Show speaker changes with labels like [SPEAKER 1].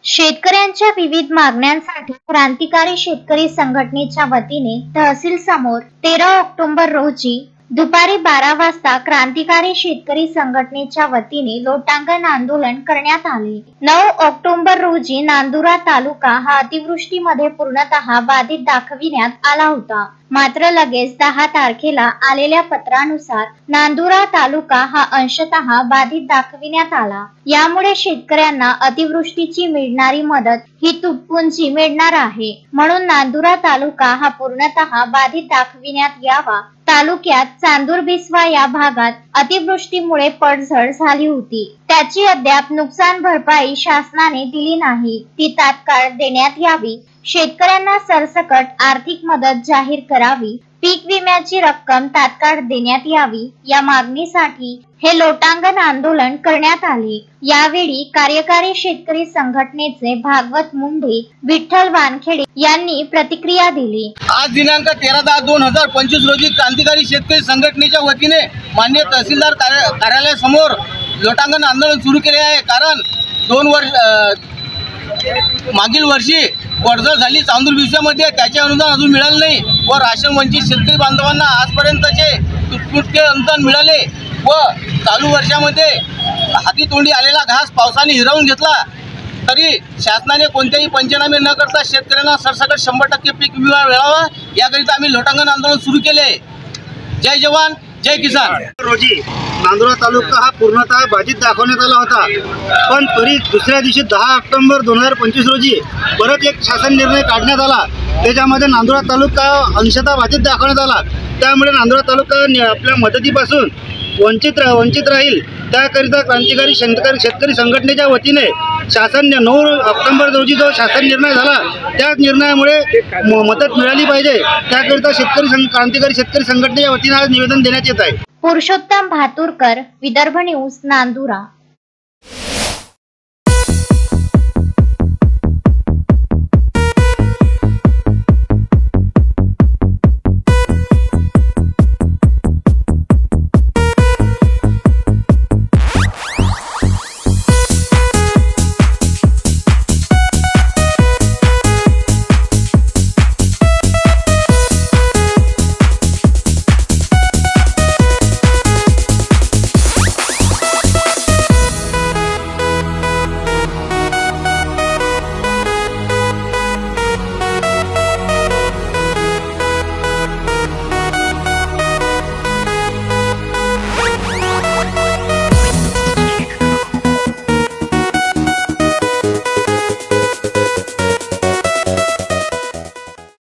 [SPEAKER 1] शेतकऱ्यांच्या विविध मागण्यांसाठी क्रांतिकारी शेतकरी संघटनेच्या वतीने तहसील समोर 13 ऑक्टोबर रोजी दुपारी 12 वाजता क्रांतिकारी शेतकरी संघटनेच्या वतीने लोटांगण आंदोलन करण्यात आले। 9 ऑक्टोबर रोजी नांदुरा तालुका हा अतिवृष्टीमध्ये पूर्णतः बाधित दाखविण्यात आला होता। मात्र लगेच 10 तारखेला आलेल्या पत्रानुसार नांदुरा तालुका हा अंशतः बाधित दाखविण्यात आला। यामुळे शेतकऱ्यांना अतिवृष्टीची मिळणारी मदत ही तुटपुंजी मिळणार आहे, म्हणून नांदुरा तालुका हा पूर्णतः बाधित दाखविण्यात यावा। तालुक्यात चांदूर बिस्वा या भागात अतिवृष्टीमुळे पडझड झाली होती, त्याची अद्याप नुकसान भरपाई शासनाने दिली नाही, ती तात्काळ देण्यात यावी। शेतकऱ्यांना सरसकट आर्थिक मदत जाहीर करावी, पीक विम्याची रक्कम तात्काळ देण्यात यावी, या मागणीसाठी हे लोटांगण आंदोलन करण्यात आले। यावेळी कार्यकारी शेतकरी संघटनेचे भागवत मुंडे, विठ्ठल वानखेडे यांनी प्रतिक्रिया दिली।
[SPEAKER 2] आज दिनांक 13/10/2025 रोजी क्रांतिकारी शेतकरी संघटनेच्या वतीने माननीय तहसीलदार कार्यालयासमोर लोटांगण आंदोलन सुरू केले आहे। कारण 2 वर्ष मागील वर्षी पडझड झाली चांदूर बिस्व्यामध्ये, त्याचे अनुदान अजून मिळाले नाही व राशन वंचित शेतकरी बांधवांना आजपर्यंतचे तुटपुंजे अनुदान मिळाले व चालू वर्षामध्ये हातीतोंडी आलेला घास पावसाने हिरावून घेतला, तरी शासनाने कोणतेही पंचनामे न करता शेतकऱ्यांना सरसकट 100% पीक विमा मिळावा याकरिता आम्ही लोटांगण आंदोलन सुरू केले। जय जवान जय किसान।
[SPEAKER 3] रोजी नांदुरा तालुका हा पूर्णतः बाधित दाखवण्यात आला होता, पण तरी दुसऱ्या दिवशी 10 ऑक्टोबर 2025 रोजी परत एक शासन निर्णय काढण्यात आला, त्याच्यामध्ये नांदुरा तालुका अंशतः बाधित दाखवण्यात आला। त्यामुळे नांदुरा तालुका आपल्या मदतीपासून वंचित राहील, त्याकरिता क्रांतिकारी शेतकरी संघटनेच्या वतीने शासन 9 ऑक्टोबर रोजी जो शासन निर्णय झाला त्या निर्णयामुळे मदत मिळाली पाहिजे, त्याकरिता क्रांतिकारी शेतकरी संघटनेच्या वतीने आज निवेदन देण्यात येत आहे।
[SPEAKER 1] पुरुषोत्तम भातुरकर, विदर्भ न्यूज, नांदुरा।